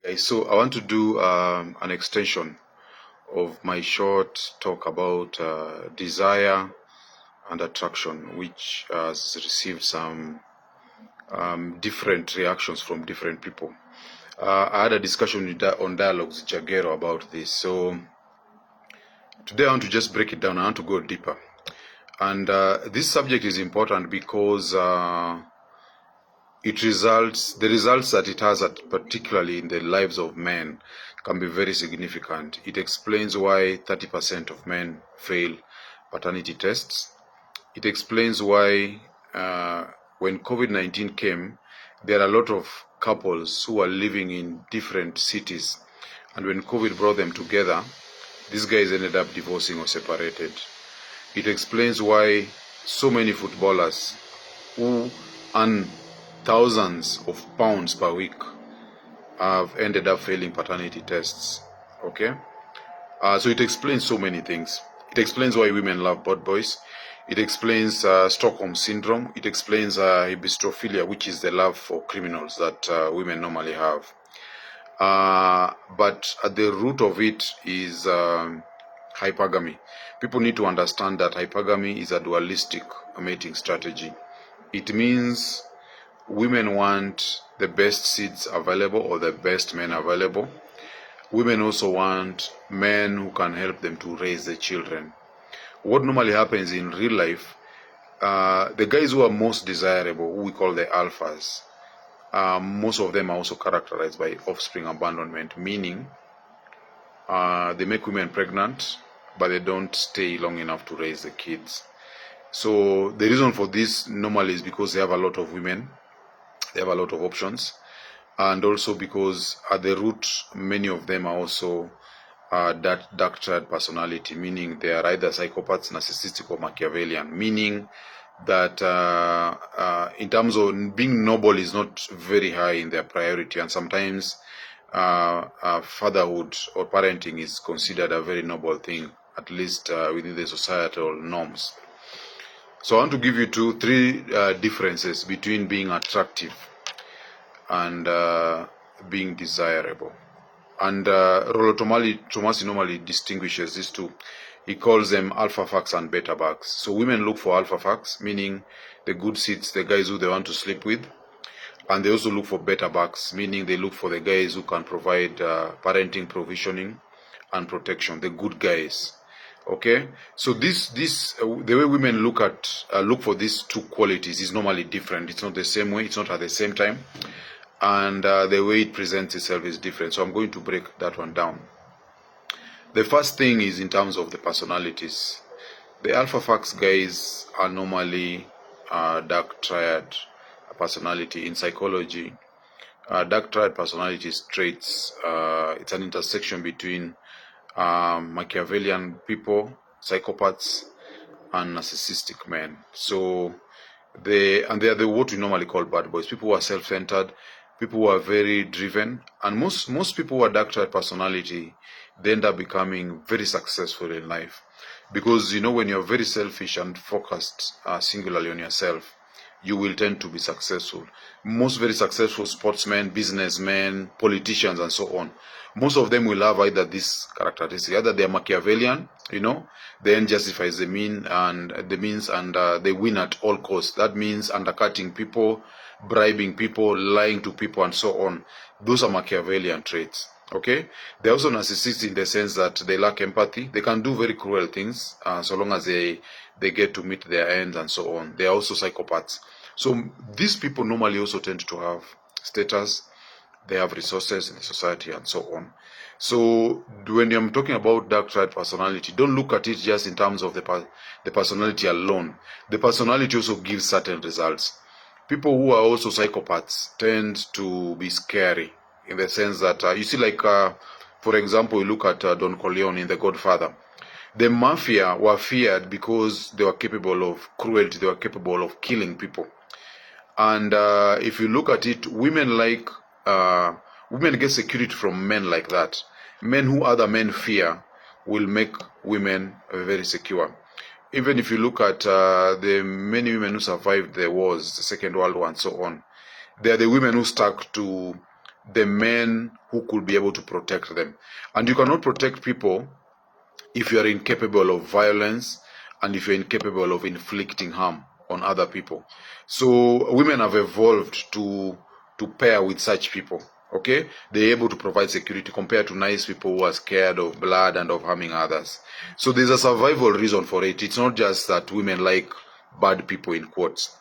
Guys, so I want to do an extension of my short talk about desire and attraction, which has received some different reactions from different people. I had a discussion on Dialogues with Jagero about this. So today I want to just break it down. I want to go deeper. And this subject is important because the results that it has, particularly in the lives of men, can be very significant. It explains why 30% of men fail paternity tests. It explains why when COVID-19 came, there are a lot of couples who are living in different cities. And when COVID brought them together, these guys ended up divorcing or separated. It explains why so many footballers who earn thousands of pounds per week have ended up failing paternity tests. Okay? So it explains so many things. It explains why women love bad boys. It explains Stockholm syndrome. It explains hybistrophilia, which is the love for criminals that women normally have. But at the root of it is hypogamy. People need to understand that hypogamy is a dualistic mating strategy. It means women want the best seeds available or the best men available. Women also want men who can help them to raise the children. What normally happens in real life, the guys who are most desirable, who we call the alphas, most of them are also characterized by offspring abandonment, meaning they make women pregnant, but they don't stay long enough to raise the kids. So the reason for this normally is because they have a lot of women, they have a lot of options, and also because at the root, many of them are also that dark-triad personality, meaning they are either psychopaths, narcissistic, or Machiavellian, meaning that in terms of being noble is not very high in their priority, and sometimes fatherhood or parenting is considered a very noble thing, at least within the societal norms. So I want to give you three differences between being attractive and being desirable. And Rollo Tomasi normally distinguishes these two. He calls them alpha facts and beta bugs. So women look for alpha facts, meaning the good seeds, the guys who they want to sleep with. And they also look for beta bugs, meaning they look for the guys who can provide parenting, provisioning, and protection, the good guys. Okay, so the way women look for these two qualities is normally different. It's not the same way. It's not at the same time, and the way it presents itself is different. So I'm going to break that one down. The first thing is in terms of the personalities. The alpha facts guys are normally dark triad personality in psychology. Dark triad personality traits. It's an intersection between Machiavellian people, psychopaths, and narcissistic men. So they are what we normally call bad boys. People who are self-centered, people who are very driven, and most people who are dark triad personality, they end up becoming very successful in life, because when you're very selfish and focused singularly on yourself, you will tend to be successful. Most very successful sportsmen, businessmen, politicians, and so on, most of them will have either this characteristic: either they are Machiavellian, the end justifies the means, and they win at all costs. That means undercutting people, bribing people, lying to people, and so on. Those are Machiavellian traits. Okay, they're also narcissists in the sense that they lack empathy. They can do very cruel things so long as they get to meet their ends and so on. They are also psychopaths. So these people normally also tend to have status. They have resources in the society and so on. So when I'm talking about dark triad personality, don't look at it just in terms of the personality alone. The personality also gives certain results. People who are also psychopaths tend to be scary, in the sense that you see, like for example, you look at Don Corleone in The Godfather. The mafia were feared because they were capable of cruelty, they were capable of killing people. And if you look at it, women get security from men like that. Men who other men fear will make women very secure. Even if you look at the many women who survived the wars, the Second World War and so on, they are the women who stuck to the men who could be able to protect them. And you cannot protect people if you are incapable of violence and if you're incapable of inflicting harm on other people. So women have evolved to pair with such people. Okay, they're able to provide security compared to nice people who are scared of blood and of harming others. So there's a survival reason for it. It's not just that women like bad people in quotes.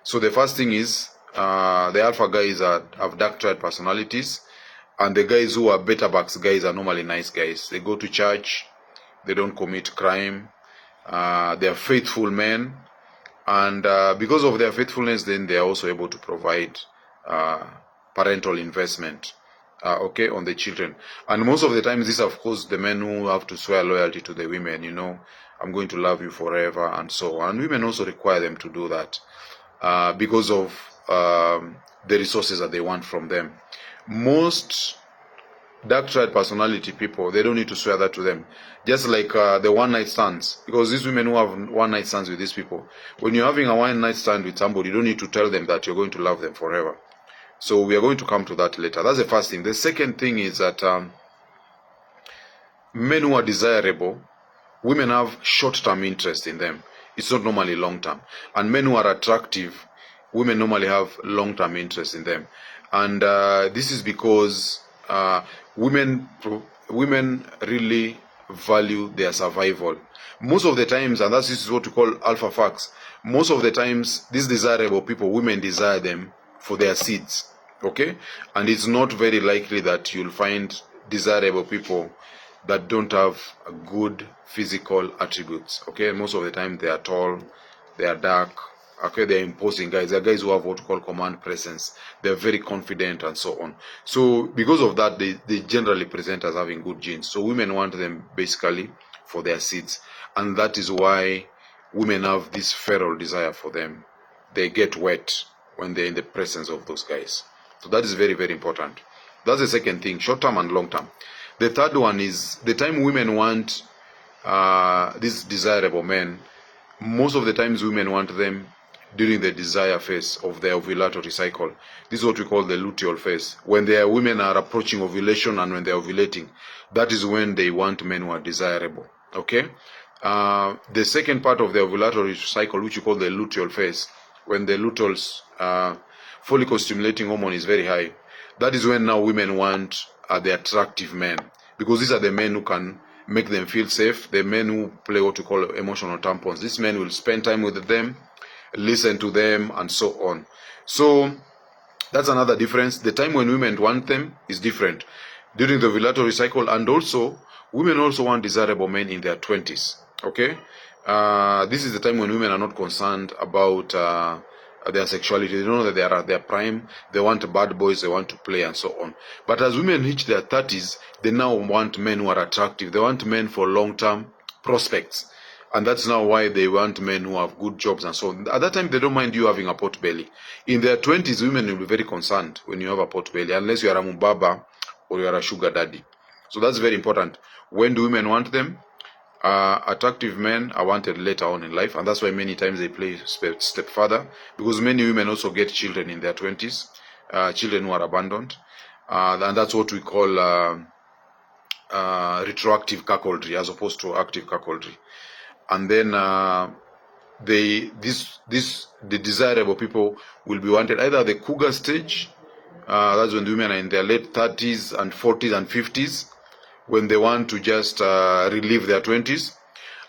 So the first thing is the alpha guys have dark-triad personalities, and the guys who are beta bucks guys are normally nice guys. They go to church, they don't commit crime, they are faithful men, and because of their faithfulness, then they are also able to provide parental investment, okay, on the children. And most of the times, these are, of course, the men who have to swear loyalty to the women, you know, I'm going to love you forever, and so on. And women also require them to do that because of the resources that they want from them. Most dark-triad personality people, they don't need to swear that to them. Just like the one-night stands, because these women who have one-night stands with these people, when you're having a one-night stand with somebody, you don't need to tell them that you're going to love them forever. So we are going to come to that later. That's the first thing. The second thing is that men who are desirable, women have short-term interest in them. It's not normally long-term. And men who are attractive, women normally have long-term interest in them. And this is because women really value their survival. Most of the times, and this is what we call alpha facts, most of the times, these desirable people, women desire them for their seeds. Okay? And it's not very likely that you'll find desirable people that don't have good physical attributes. Okay? Most of the time, they are tall, they are dark, okay, they're imposing guys. They're guys who have what we call command presence. They're very confident and so on. So because of that, they generally present as having good genes. So women want them basically for their seeds. And that is why women have this feral desire for them. They get wet when they're in the presence of those guys. So that is very, very important. That's the second thing, short-term and long-term. The third one is the time women want these desirable men, most of the times women want them during the desire phase of the ovulatory cycle. This is what we call the luteal phase. When their women are approaching ovulation and when they're ovulating, that is when they want men who are desirable. Okay? The second part of the ovulatory cycle, which we call the luteal phase, when the luteal's follicle stimulating hormone is very high, that is when now women want the attractive men, because these are the men who can make them feel safe, the men who play what we call emotional tampons. These men will spend time with them, listen to them, and so on. So that's another difference. The time when women want them is different during the ovulatory cycle, and also women also want desirable men in their 20s. Okay, this is the time when women are not concerned about their sexuality. They know that they are at their prime. They want bad boys, they want to play, and so on. But as women reach their 30s, they now want men who are attractive. They want men for long-term prospects. And that's now why they want men who have good jobs and so on. At that time, they don't mind you having a pot belly. In their 20s, women will be very concerned when you have a pot belly, unless you are a mubaba or you are a sugar daddy. So that's very important. When do women want them? Attractive men are wanted later on in life, and that's why many times they play step further, because many women also get children in their 20s, children who are abandoned, and that's what we call retroactive cuckoldry as opposed to active cuckoldry. And then the desirable people will be wanted either at the cougar stage, that's when the women are in their late 30s and 40s and 50s, when they want to just relive their 20s,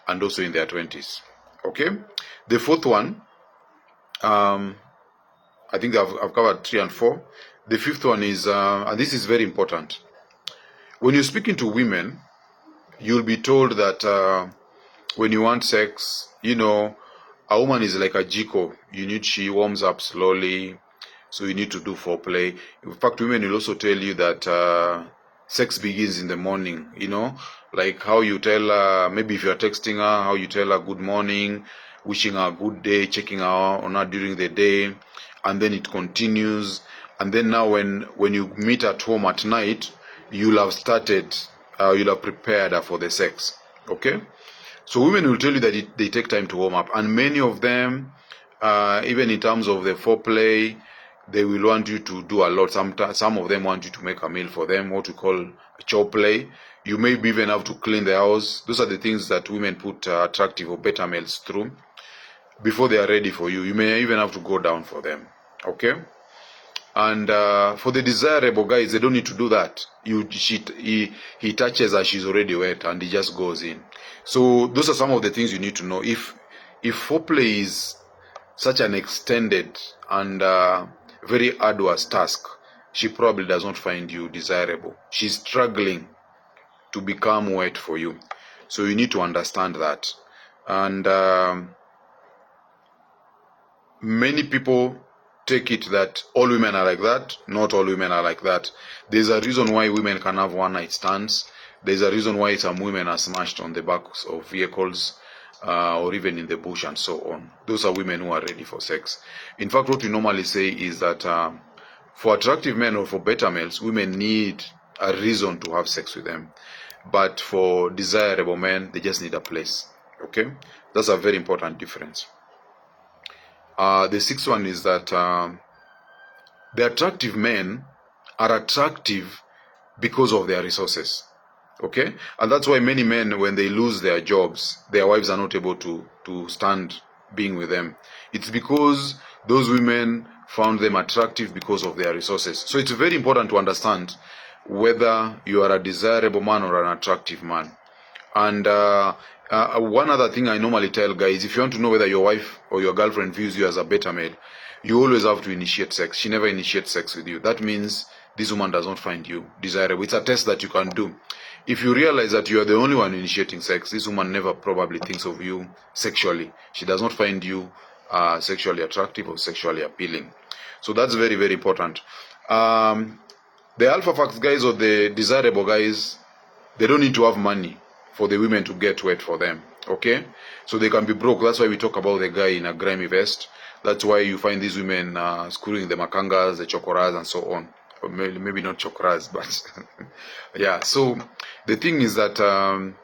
and also in their 20s. Okay? The fourth one, I think I've covered 3 and 4. The fifth one is, and this is very important. When you're speaking to women, you'll be told that when you want sex, you know, a woman is like a jiko. She warms up slowly, so you need to do foreplay. In fact, women will also tell you that sex begins in the morning, you know, like how you tell her, maybe if you're texting her, how you tell her good morning, wishing her a good day, checking her on her during the day, and then it continues. And then now when you meet at home at night, you'll have started, you'll have prepared her for the sex. Okay? So women will tell you that they take time to warm up, and many of them, even in terms of the foreplay, they will want you to do a lot. Some of them want you to make a meal for them, what we call chore play. You may even have to clean the house. Those are the things that women put attractive or beta males through before they are ready for you. You may even have to go down for them. Okay? And for the desirable guys, they don't need to do that. He touches her, she's already wet, and he just goes in. So those are some of the things you need to know. If foreplay is such an extended and very arduous task, she probably does not find you desirable. She's struggling to become wet for you. So you need to understand that. And many people take it that all women are like that. Not all women are like that. There's a reason why women can have one night stands. There's a reason why some women are smashed on the backs of vehicles or even in the bush and so on. Those are women who are ready for sex. In fact, what we normally say is that for attractive men or for beta males, women need a reason to have sex with them. But for desirable men, they just need a place. Okay? That's a very important difference. The sixth one is that the attractive men are attractive because of their resources. Okay? And that's why many men, when they lose their jobs, their wives are not able to stand being with them. It's because those women found them attractive because of their resources. So it's very important to understand whether you are a desirable man or an attractive man. And one other thing I normally tell guys, if you want to know whether your wife or your girlfriend views you as a beta male, you always have to initiate sex. She never initiates sex with you. That means this woman does not find you desirable. It's a test that you can do. If you realize that you are the only one initiating sex, this woman never probably thinks of you sexually. She does not find you sexually attractive or sexually appealing. So that's very, very important. The alpha fax guys or the desirable guys, they don't need to have money for the women to get wet for them. Okay? So they can be broke. That's why we talk about the guy in a grimy vest. That's why you find these women screwing the makangas, the chokoras, and so on. Or maybe not chokoras, but yeah. So the thing is that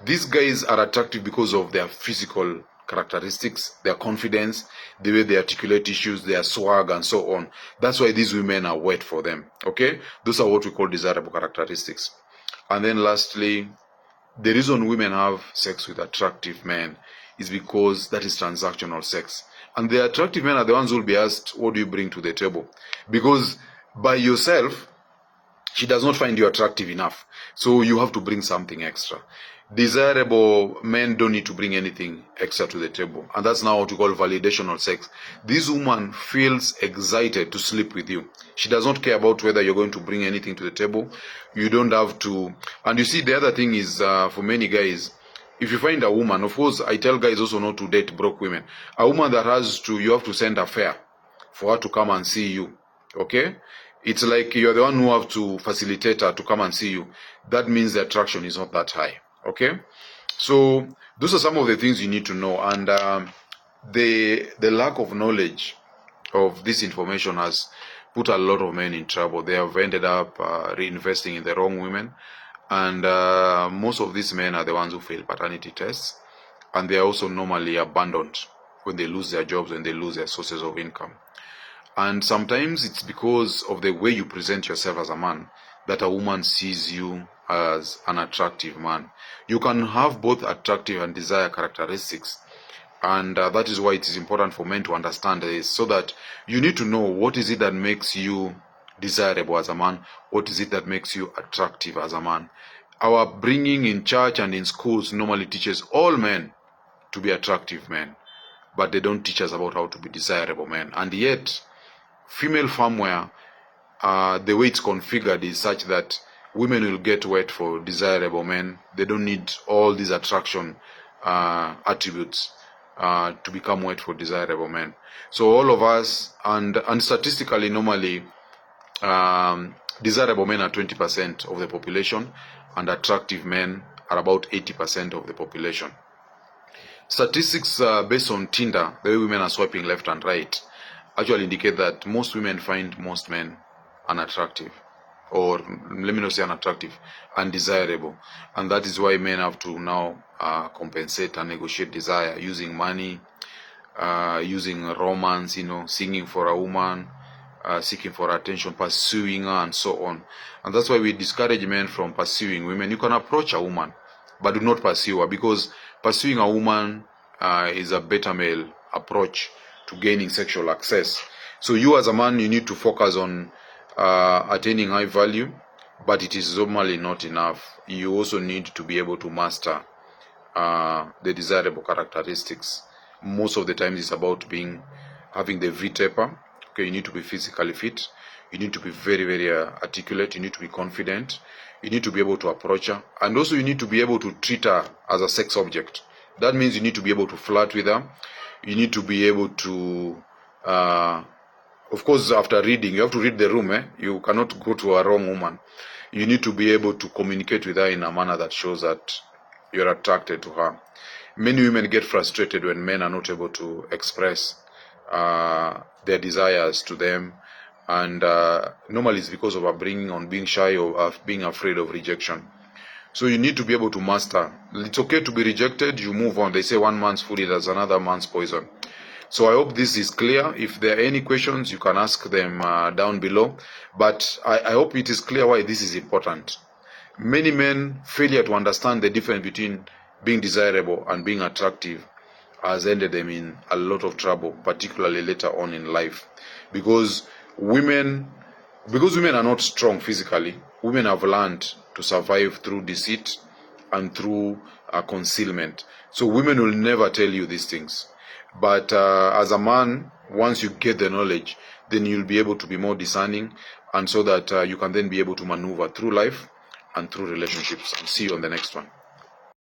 these guys are attractive because of their physical characteristics, their confidence, the way they articulate issues, their swag, and so on. That's why these women are wet for them. Okay? Those are what we call desirable characteristics. And then lastly, the reason women have sex with attractive men is because that is transactional sex. And the attractive men are the ones who will be asked, what do you bring to the table? Because by yourself, she does not find you attractive enough. So you have to bring something extra. Desirable men don't need to bring anything extra to the table. And that's now what we call validational sex. This woman feels excited to sleep with you. She does not care about whether you're going to bring anything to the table. You don't have to. And you see, the other thing is, for many guys, if you find a woman, of course, I tell guys also not to date broke women. A woman that you have to send a fare for her to come and see you. Okay? It's like you're the one who have to facilitate her to come and see you. That means the attraction is not that high. Okay? So those are some of the things you need to know. And the lack of knowledge of this information has put a lot of men in trouble. They have ended up reinvesting in the wrong women. And most of these men are the ones who fail paternity tests. And they are also normally abandoned when they lose their jobs, when they lose their sources of income. And sometimes it's because of the way you present yourself as a man that a woman sees you as an attractive man. You can have both attractive and desired characteristics. And that is why it is important for men to understand this, so that you need to know what is it that makes you desirable as a man, what is it that makes you attractive as a man. Our bringing in church and in schools normally teaches all men to be attractive men, but they don't teach us about how to be desirable men. And yet, female firmware, the way it's configured is such that women will get wet for desirable men. They don't need all these attraction attributes to become wet for desirable men. So all of us, and statistically, normally, desirable men are 20% of the population, and attractive men are about 80% of the population. Statistics based on Tinder, the way women are swiping left and right, actually indicate that most women find most men unattractive, or let me not say unattractive, undesirable. And that is why men have to now compensate and negotiate desire using money, using romance, singing for a woman, seeking for attention, pursuing her, and so on. And that's why we discourage men from pursuing women. You can approach a woman, but do not pursue her, because pursuing a woman is a beta male approach to gaining sexual access. So you as a man, you need to focus on attaining high value, but it is normally not enough. You also need to be able to master the desirable characteristics. Most of the time it's about having the V-taper. Okay, you need to be physically fit. You need to be very, very articulate. You need to be confident. You need to be able to approach her. And also you need to be able to treat her as a sex object. That means you need to be able to flirt with her. You need to be able to, of course, after reading, you have to read the room. You cannot go to a wrong woman. You need to be able to communicate with her in a manner that shows that you're attracted to her. Many women get frustrated when men are not able to express their desires to them, and normally it's because of upbringing, on being shy, or being afraid of rejection. So you need to be able to master. It's okay to be rejected, you move on. They say one man's food is another man's poison. So I hope this is clear. If there are any questions, you can ask them down below. But I hope it is clear why this is important. Many men failure to understand the difference between being desirable and being attractive has ended them in a lot of trouble, particularly later on in life. Because women are not strong physically, women have learned to survive through deceit and through concealment. So women will never tell you these things. But as a man, once you get the knowledge, then you'll be able to be more discerning, and so that you can then be able to maneuver through life and through relationships. And see you on the next one.